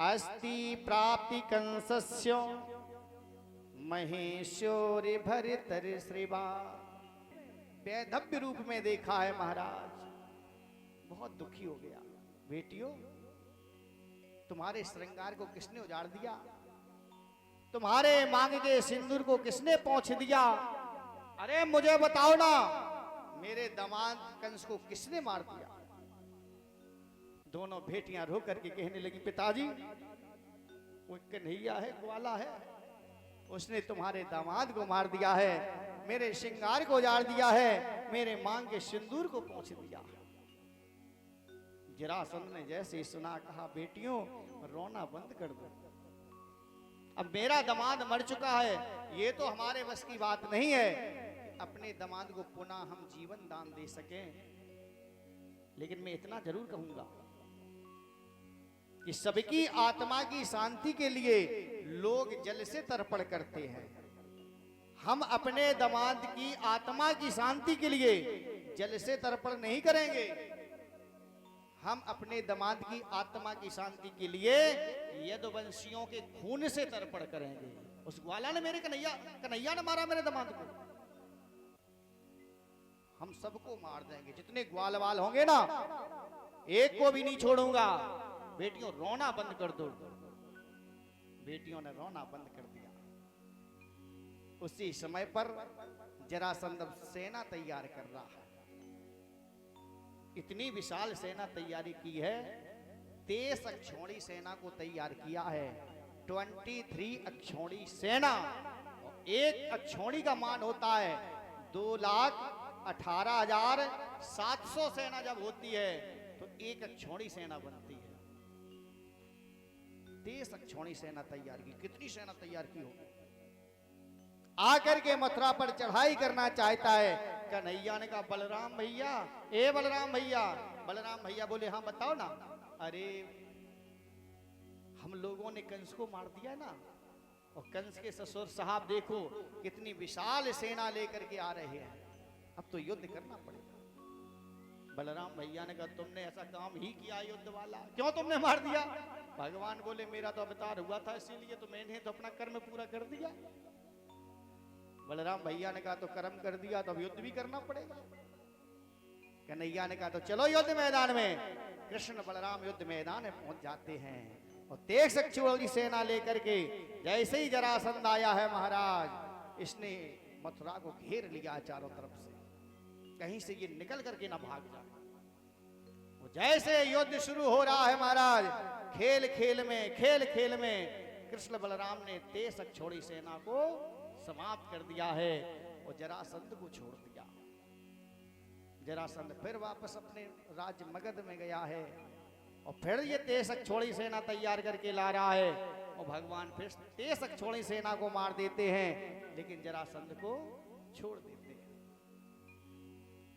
अस्ति प्राप्ति कंसस्य महेश्वरी भरतर श्रीवा। वैधव्य रूप में देखा है महाराज, बहुत दुखी हो गया। बेटियों, तुम्हारे श्रृंगार को किसने उजाड़ दिया? तुम्हारे मांग के सिंदूर को किसने पहुंच दिया? अरे मुझे बताओ ना, मेरे दामाद कंस को किसने मार दिया? दोनों बेटियां रो करके कहने लगी, पिताजी वो कन्हैया है, ग्वाला है, उसने तुम्हारे दामाद को मार दिया है, मेरे श्रृंगार को उजाड़ दिया है, मेरे मांग के सिंदूर को पहुंच दिया। जरासंध ने जैसे ही सुना, कहा बेटियों रोना बंद कर दो, अब मेरा दामाद मर चुका है, ये तो हमारे बस की बात नहीं है अपने दामाद को पुनः हम जीवन दान दे सकें। लेकिन मैं इतना जरूर कहूंगा कि सबकी आत्मा की शांति के लिए लोग जल से तर्पण करते हैं। हम अपने दामाद की आत्मा की शांति के लिए जल से तर्पण नहीं करेंगे। हम अपने दामाद की आत्मा की शांति के लिए यदुवंशियों के खून से तर्पण करेंगे। उस ग्वाला ने मेरे कन्हैया ने मारा मेरे दामाद को, हम सबको मार देंगे, जितने ग्वाल वाल होंगे ना, एक को भी नहीं छोड़ूंगा। बेटियों रोना बंद कर दो। बेटियों ने रोना बंद कर दिया। उसी समय पर जरासंध सेना तैयार कर रहा है। इतनी विशाल सेना तैयारी की है, 23 अक्षौणी सेना को तैयार किया है। 23 अक्षौणी सेना, और एक अक्षौणी का मान होता है 2,18,700 सेना जब होती है तो एक अक्षौणी सेना बनती है। 23 अक्षौणी सेना तैयार की। कितनी सेना तैयार की होगी? आकर के मथुरा पर चढ़ाई करना चाहता है। कन्हैया ने कहा, बलराम भैया, ए बलराम भैया। बलराम भैया बोले, हाँ बताओ ना। अरे हम लोगों ने कंस को मार दिया ना, और कंस के ससुर साहब देखो कितनी विशाल सेना लेकर के आ रहे हैं, अब तो युद्ध करना पड़ेगा। बलराम भैया ने कहा, तुमने ऐसा काम ही किया युद्ध वाला, क्यों तुमने मार दिया? भगवान बोले, मेरा तो अवतार हुआ था इसीलिए तो मैंने तो अपना कर्म पूरा कर दिया। बलराम भैया ने कहा, तो कर्म कर दिया तो अब युद्ध भी करना पड़ेगा। कन्हैया ने कहा, तो चलो युद्ध मैदान में। कृष्ण बलराम युद्ध मैदान में पहुंच जाते हैं, और 23 अक्षौणी सेना लेकर के जैसे ही जरासंध आया है महाराज, इसने मथुरा को घेर लिया चारों तरफ से, कहीं से ये निकल करके ना भाग जाए। वो जैसे युद्ध शुरू हो रहा है महाराज, खेल खेल में कृष्ण बलराम ने 23 अक्षौणी सेना को समाप्त कर दिया है और जरासंध को छोड़ दिया। जरासंध फिर वापस अपने राज्य मगध में गया है, और फिर ये 23 अक्षौणी सेना तैयार करके ला रहा है, और भगवान फिर 23 अक्षौणी सेना को मार देते हैं, लेकिन जरासंध को छोड़ देते हैं।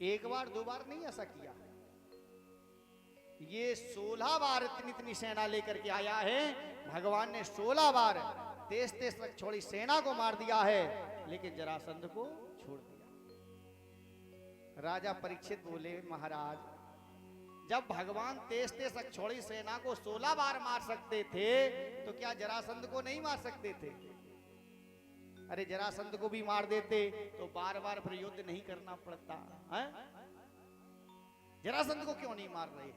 एक बार दो बार नहीं ऐसा किया, ये 16 बार इतनी सेना लेकर के आया है। भगवान ने 16 बार 23 अक्षौणी सेना को मार दिया है, लेकिन जरासंध को छोड़ दिया। राजा परीक्षित बोले, महाराज जब भगवान 23 अक्षौणी सेना को 16 बार मार सकते थे, तो क्या जरासंध को नहीं मार सकते थे? अरे जरासंध को भी मार देते तो बार बार फिर युद्ध नहीं करना पड़ता है? जरासंध को क्यों नहीं मार रहे?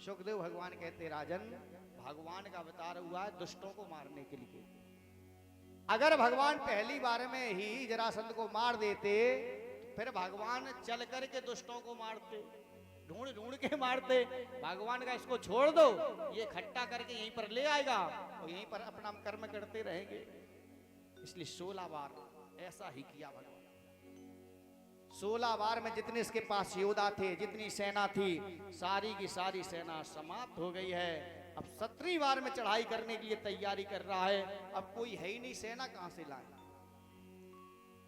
सुखदेव भगवान कहते, राजन भगवान का अवतार हुआ है दुष्टों को मारने के लिए। अगर भगवान पहली बार में ही जरासंध को मार देते, तो फिर भगवान चल करके दुष्टों को मारते, ढूंढ ढूंढ के मारते। भगवान का इसको छोड़ दो, ये इकट्ठा करके यहीं पर ले आएगा और यहीं पर अपना कर्म करते रहेंगे। इसलिए 16 बार ऐसा ही किया भगवान। 16 बार में जितने इसके पास योद्धा थे, जितनी सेना थी, सारी की सारी सेना समाप्त हो गई है। अब 17वीं बार में चढ़ाई करने के लिए तैयारी कर रहा है। अब कोई है ही नहीं, सेना कहां से लाए?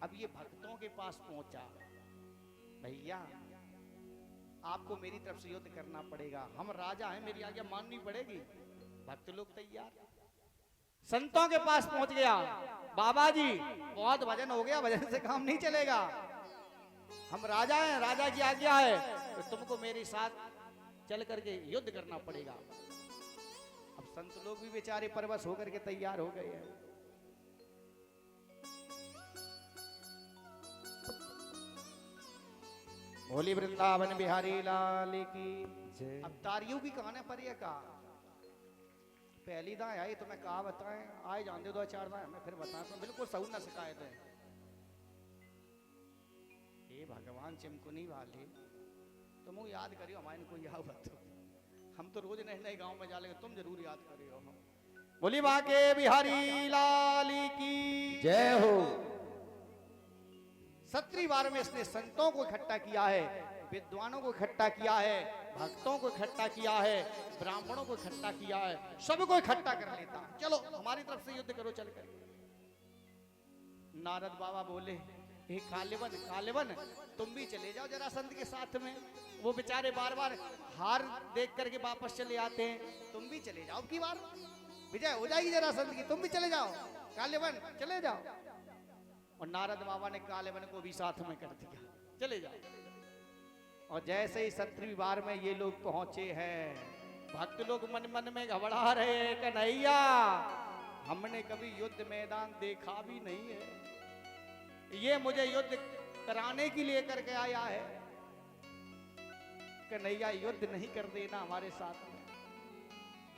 अब ये भक्तों के पास पहुंचा, भैया आपको मेरी तरफ से युद्ध करना पड़ेगा, हम राजा हैं, मेरी आज्ञा माननी पड़ेगी। भक्त लोग तैयार। संतों के पास पहुंच गया, बाबा जी बहुत भजन हो गया, भजन से काम नहीं चलेगा, हम राजा हैं, राजा की आज्ञा है, तो तुमको मेरे साथ चल करके युद्ध करना पड़ेगा। अब संत लोग भी बेचारे परवश होकर के तैयार हो गए हैं। भोली वृंदावन बिहारी लाल की जय। अब तारियों की कहानी पर ये का पहली दाएं आई तो मैं कहा बताएं, आए जानते दो चार दाएं मैं फिर बताता हूं, बिल्कुल सऊ न शिकायत है। हे भगवान चिमकुनी वाले तुम याद करियो हमारे को याद बतो, हम तो रोज नए नए गांव में जा लेंगे, तुम जरूर याद करियो। बोली बाके बिहारी लाल की जय हो। 17वीं बार में इसने संतों को इकट्ठा किया है, विद्वानों को इकट्ठा किया है, भक्तों को इकट्ठा किया है, ब्राह्मणों को इकट्ठा किया है, सबको इकट्ठा कर लेता। चलो हमारी तरफ से युद्ध करो चल कर। नारद बाबा बोले हे कालेवन कालेवन तुम भी चले जाओ जरासंध के साथ में, वो बेचारे बार बार हार देख करके वापस चले आते हैं, तुम भी चले जाओ की बार विजय हो जाएगी जरासंध की, तुम भी चले जाओ कालेवन चले जाओ। और नारद बाबा ने कालेवन को भी साथ में कर दिया, चले जाओ। और जैसे ही 17वीं बार में ये लोग पहुंचे हैं, भक्त लोग मन मन में घबरा रहे हैं, कन्हैया हमने कभी युद्ध मैदान देखा भी नहीं है, ये मुझे युद्ध कराने के लिए करके आया है, कन्हैया युद्ध नहीं कर देना हमारे साथ में,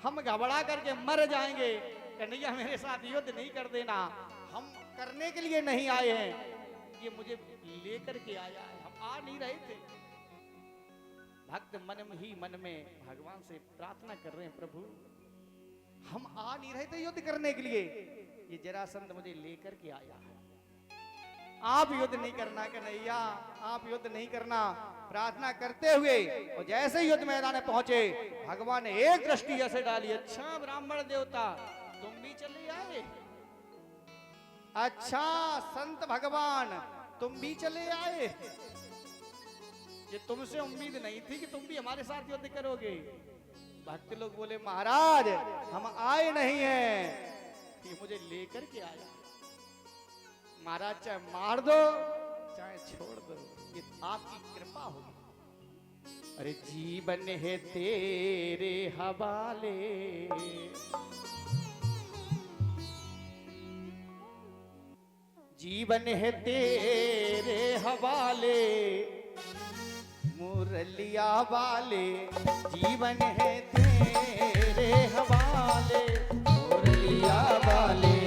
हम घबरा करके मर जाएंगे, कन्हैया मेरे साथ युद्ध नहीं कर देना, हम करने के लिए नहीं आए हैं, ये मुझे लेकर के आया है, हम आ नहीं रहे थे। भक्त मन ही मन में भगवान से प्रार्थना कर रहे हैं, प्रभु हम आ नहीं रहे थे युद्ध करने के लिए, ये जरासंध मुझे लेकर के आया है, आप युद्ध नहीं करना कन्हैया, आप युद्ध नहीं करना। प्रार्थना करते हुए और जैसे युद्ध मैदान में पहुंचे, भगवान ने एक दृष्टि ऐसे डाली, अच्छा ब्राह्मण देवता तुम भी चले आए, अच्छा संत भगवान तुम भी चले आए, ये तुमसे उम्मीद नहीं थी कि तुम भी हमारे साथ युद्ध करोगे। भक्त लोग बोले महाराज हम आए नहीं हैं, ये मुझे लेकर के आया, महाराज चाहे मार दो चाहे छोड़ दो, ये आपकी कृपा होगी। अरे जीवन है तेरे हवाले, जीवन है तेरे हवाले, मुरलिया वाले जीवन है तेरे हवाले, मुरलिया वाले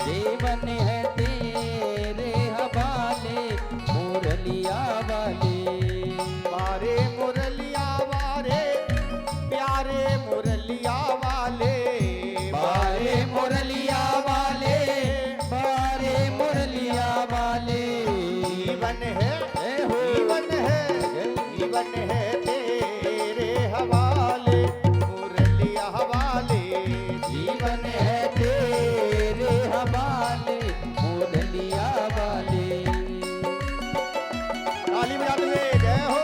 जीवन है तेरे हवाले, मुरलिया वाले बारे मुरलिया वाले प्यारे मुरलिया वाले, बारे मुरलिया वाले, बारे मुरलिया वाले जीवन है हो, जीवन है जीवन है तेरे हवाले, मुरलिया वाले जीवन है तेरे हवाले, मुरलिया वाले। ताली बजाते हुए जय हो।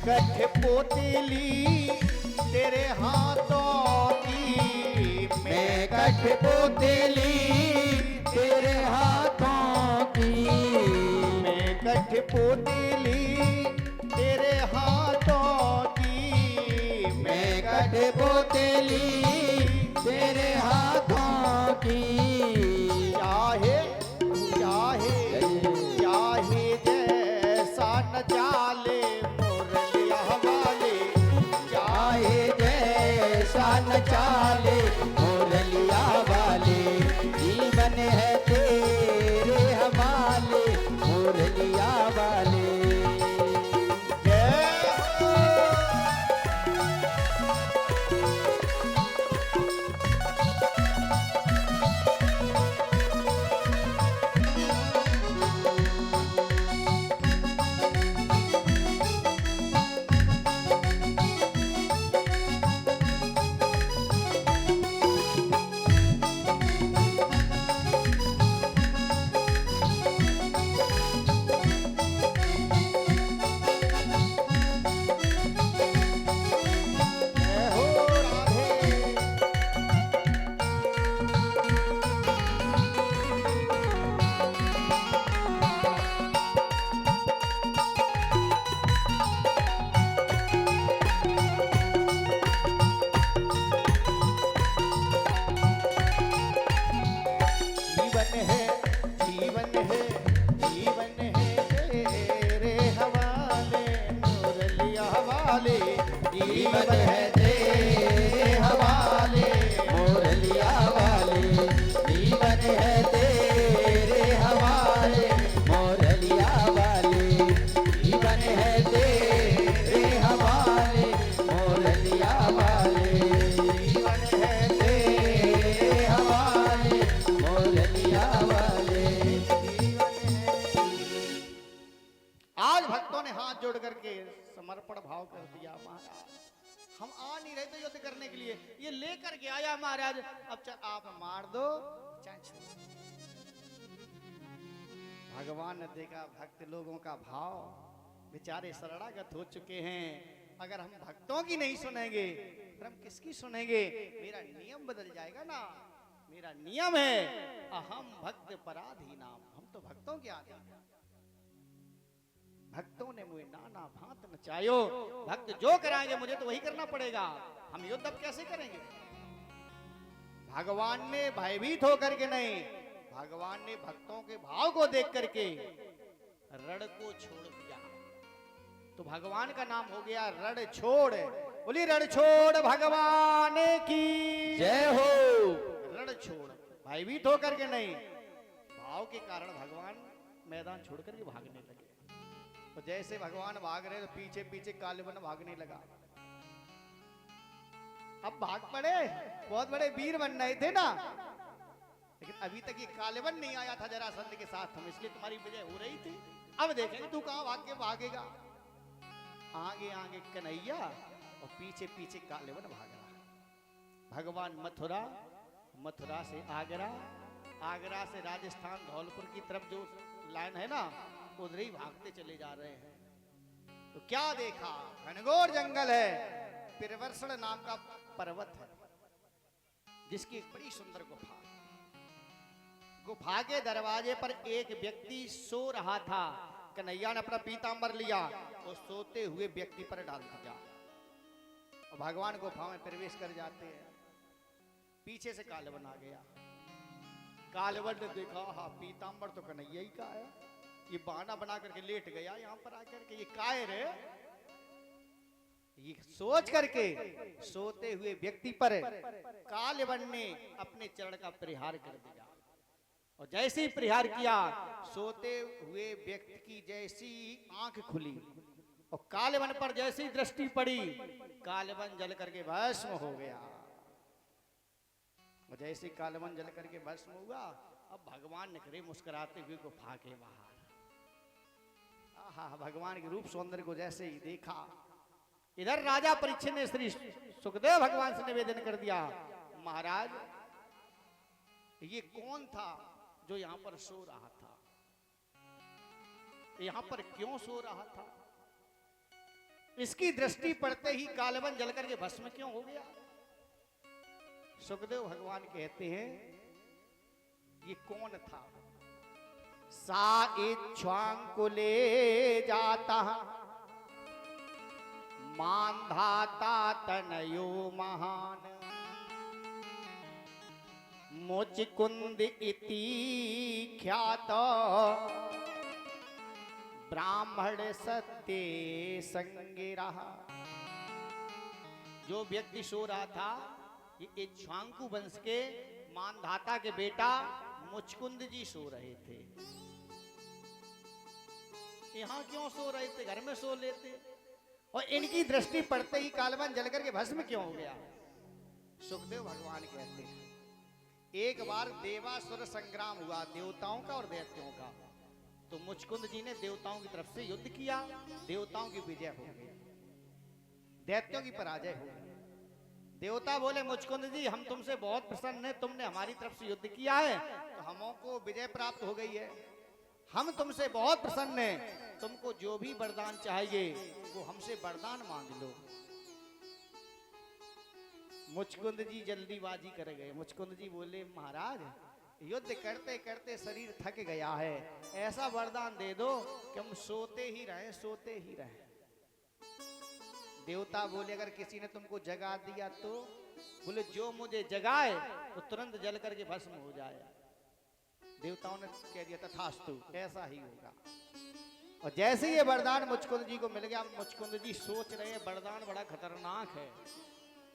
कठपुतली तेरे हाथों की, मैं कठपुतली तेरे हाथों की, मैं कठपुतली तेरे हाथों की, मैं कठपुतली तेरे हाथों की, चाहे चाहे चाहे जैसा न चाले मुरलिया वाले, चाहे जैसा न चाले मुरलिया वाले, जीवन है तेरे हवाले, मुरलिया वाले। जय हो। वाले जीवन है तेरे हवाले मुरलिया वाले जीवन है तेरे हवाले मुरलिया वाले जीवन है तेरे हवाले मुरलिया वाले जीवन है तेरे हवाले मुरलिया वाले आज भक्तों ने हाथ जोड़ करके समर्पण भाव कर दिया। महाराज हम आ नहीं रहे थे युद्ध करने के लिए, ये लेकर के आया महाराज। अब चल आप मार दो चाहे छोड़। भगवान ने देखा भक्त लोगों का भाव, बेचारे शरणागत हो चुके हैं। अगर हम भक्तों की नहीं सुनेंगे फिर हम किसकी सुनेंगे? मेरा नियम बदल जाएगा ना। मेरा नियम है अहम भक्त पराधीनाम, हम तो भक्तों के आधीन हैं। भक्तों ने मुझे नाना भांत नचायो, भक्त जो कराएंगे मुझे तो वही करना पड़ेगा। हम युद्ध अब कैसे करेंगे? भगवान ने भयभीत होकर के नहीं, भगवान ने भक्तों के भाव को देख करके रण को छोड़ दिया। तो भगवान का नाम हो गया रण छोड़। बोली रण छोड़ भगवान की जय हो। रण छोड़, भयभीत होकर के नहीं, भाव के कारण भगवान मैदान छोड़ करके भागने लगे। तो जैसे भगवान भाग रहे तो पीछे पीछे कालीबन भागने लगा। अब भाग पड़े, बहुत बड़े वीर बन रहे थे ना, लेकिन अभी तक ये कालीबन नहीं आया था जरासंध के साथ हम, इसलिए तुम्हारी विजय हो रही थी। अब देखेंगे तू कहां भाग के भागेगा। आगे आगे कन्हैया और पीछे पीछे कालीबन भाग रहा। भगवान मथुरा, मथुरा से आगरा, आगरा से राजस्थान धौलपुर की तरफ जो लाइन है ना, उधर ही भागते चले जा रहे हैं। तो क्या देखा? घनघोर जंगल है, पिरवर्षण नाम का पर्वत है, जिसकी एक बड़ी सुंदर गुफा। गुफा के दरवाजे पर एक व्यक्ति सो रहा था। कन्हैया ने अपना पीतांबर लिया और सोते हुए व्यक्ति पर डाल दिया। और भगवान गुफा में प्रवेश कर जाते हैं। पीछे से कालीबन आ गया। कालीबन ने देखा हाँ पीतांबर तो कन्हैया ही का है, ये बहाना बना करके लेट गया यहाँ पर आकर के, ये कायर है। ये सोच करके सोते हुए व्यक्ति पर कालीबन ने अपने चरण का प्रहार कर दिया। और जैसे ही प्रहार किया, सोते हुए व्यक्ति की जैसी आंख खुली और कालीबन पर जैसी दृष्टि पड़ी, कालीबन जल करके भस्म हो गया। और जैसे कालीबन जल करके भस्म हुआ, अब भगवान निकले मुस्कुराते हुए गुफा के बाहर। भगवान के रूप सौंदर्य को जैसे ही देखा, इधर राजा परीक्षित ने श्री सुखदेव भगवान से निवेदन कर दिया, महाराज ये कौन था जो यहाँ पर सो रहा था? यहाँ पर क्यों सो रहा था? इसकी दृष्टि पड़ते ही कालीबन जल करके भस्म क्यों हो गया? सुखदेव भगवान कहते हैं ये कौन था? सा इच्छांकुले जाता मानधाता तनयो महान मुचकुंद इति ख्यात ब्राह्मण सत्य संगिरा। जो व्यक्ति सो रहा था ये इच्छांकु वंश के मानधाता के बेटा मुचकुंद जी सो रहे थे। यहाँ क्यों सो रहे थे? घर में सो लेते। और इनकी दृष्टि पड़ते ही कालीबन जल करके भस्म क्यों हो गया? सुखदेव भगवान कहते हैं एक बार देवासुर संग्राम हुआ, देवताओं का और दैत्यों का। तो मुचकुंद जी ने देवताओं की तरफ से युद्ध किया, देवताओं की विजय हो गई, दैत्यों की पराजय हो गई। देवता बोले मुचकुंद जी हम तुमसे बहुत प्रसन्न हैं, तुमने हमारी तरफ से युद्ध किया है तो हमको विजय प्राप्त हो गई है, हम तुमसे बहुत प्रसन्न हैं, तुमको जो भी वरदान चाहिए वो हमसे वरदान मांग लो। मुचकुंद जी जल्दीबाजी कर गए। मुचकुंद जी बोले महाराज युद्ध करते करते शरीर थक गया है, ऐसा वरदान दे दो कि हम सोते ही रहें, सोते ही रहें। देवता बोले अगर किसी ने तुमको जगा दिया तो? बोले जो मुझे जगाए तो तुरंत जल करके भस्म हो जाए। देवताओं ने कह दिया तथास्तु, ऐसा ही होगा। और जैसे ये वरदान मुचकुंद जी को मिल गया, मुचकुंद जी सोच रहे हैं वरदान बड़ा खतरनाक है।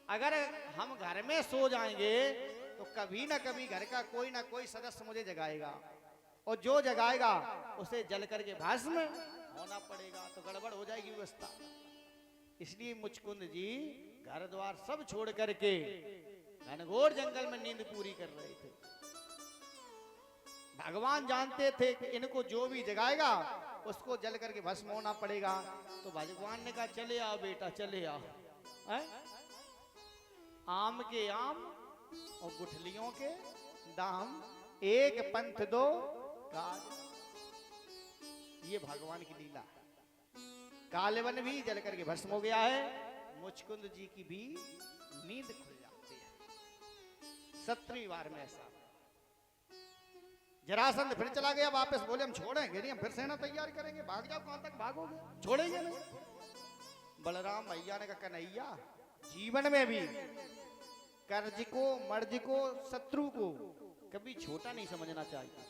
अगर हम घर में सो जाएंगे तो कभी ना कभी घर का कोई ना कोई सदस्य मुझे जगाएगा, और जो जगाएगा उसे जल करके भस्म होना पड़ेगा, तो गड़बड़ हो जाएगी व्यवस्था। इसलिए मुचकुंद जी घर द्वार सब छोड़ करके घनघोर जंगल में नींद पूरी कर रहे थे। भगवान जानते थे कि इनको जो भी जगाएगा उसको जल करके भस्म होना पड़ेगा। तो भगवान ने कहा चले आओ बेटा चले आओ, है? आम के आम और गुठलियों के दाम, एक पंथ दो काज। ये भगवान की लीला है। कालवन भी जल करके भस्म हो गया है, मुचकुंद जी की भी नींद खुल जाती है। 7वीं बार में ऐसा जरासंध फिर चला गया वापस, बोले हम छोड़ेंगे नहीं, हम फिर सेना तैयार करेंगे, भाग जाओ, कहां तक भागोगे, छोड़ेंगे नहीं। बलराम भैया ने कहा कन्हैया, जीवन में भी कर्ज को, मर्ज को, शत्रु को कभी छोटा नहीं समझना चाहिए।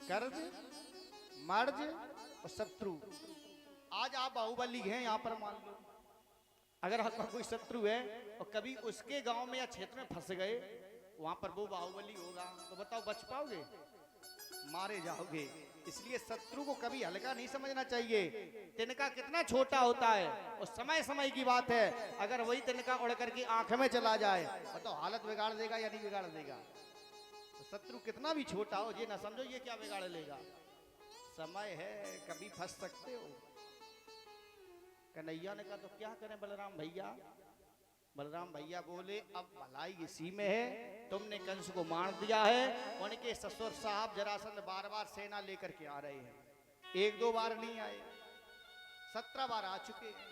कर्ज, मर्ज और शत्रु, आज आप बाहुबली हैं यहाँ पर, मान लो अगर आपका कोई शत्रु है और कभी उसके गांव में या क्षेत्र में फंस गए, वहां पर वो बाहुबली होगा, तो बताओ बच पाओगे? मारे जाओगे। इसलिए शत्रु को कभी हल्का नहीं समझना चाहिए। तिनका कितना छोटा होता है और समय समय की बात है, अगर वही तिनका उड़ करके आंख में चला जाए, बताओ हालत बिगाड़ देगा या नहीं बिगाड़ देगा? तो शत्रु कितना भी छोटा हो, ये ना समझो ये क्या बिगाड़ लेगा। समय है, कभी फंस सकते हो। कन्हैया ने कहा तो क्या करें बलराम भैया? बलराम भैया बोले अब भलाई इसी में है, तुमने कंस को मार दिया है, उनके ससुर साहब जरासंध बार बार सेना लेकर के आ रहे हैं, 1-2 बार नहीं आए, 17 बार आ चुके हैं।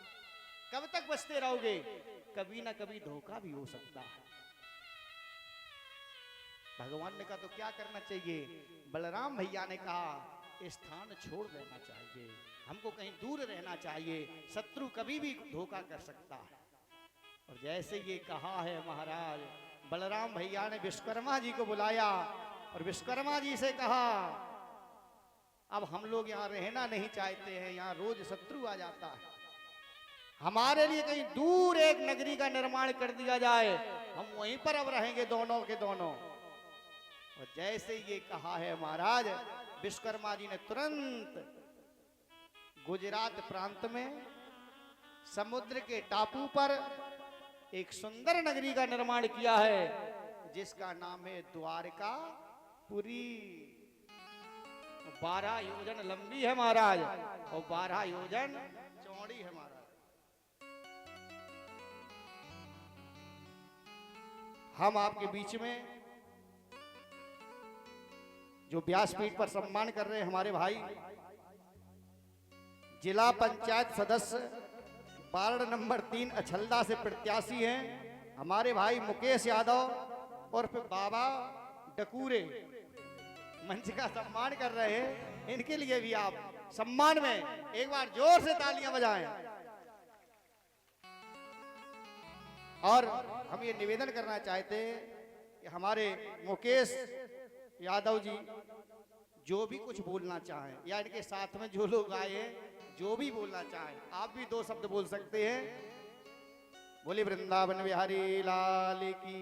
कब तक बचते रहोगे? कभी ना कभी धोखा भी हो सकता है। भगवान ने कहा तो क्या करना चाहिए? बलराम भैया ने कहा स्थान छोड़ देना चाहिए, हमको कहीं दूर रहना चाहिए, शत्रु कभी भी धोखा कर सकता है। और जैसे ये कहा है महाराज, बलराम भैया ने विश्वकर्मा जी को बुलाया और विश्वकर्मा जी से कहा अब हम लोग यहाँ रहना नहीं चाहते हैं, यहाँ रोज शत्रु आ जाता है, हमारे लिए कहीं दूर एक नगरी का निर्माण कर दिया जाए, हम वहीं पर अब रहेंगे दोनों के दोनों। और जैसे ये कहा है महाराज, विश्वकर्मा जी ने तुरंत गुजरात प्रांत में समुद्र के टापू पर एक सुंदर नगरी का निर्माण किया है, जिसका नाम है द्वारकापुरी। 12 योजन लंबी है महाराज और 12 योजन चौड़ी है महाराज। हम आपके बीच में जो व्यासपीठ पर सम्मान कर रहे हैं हमारे भाई जिला पंचायत सदस्य वार्ड नंबर 3 अछलदा से प्रत्याशी हैं हमारे भाई मुकेश यादव और फिर बाबा डकूरे, मंच का सम्मान कर रहे हैं, इनके लिए भी आप सम्मान में एक बार जोर से तालियां बजाएं। और हम ये निवेदन करना चाहते हैं कि हमारे मुकेश यादव जी जो भी कुछ बोलना चाहें या इनके साथ में जो लोग आए हैं जो भी बोलना चाहें, आप भी 2 शब्द बोल सकते हैं। बोले वृंदावन बिहारी लाल की।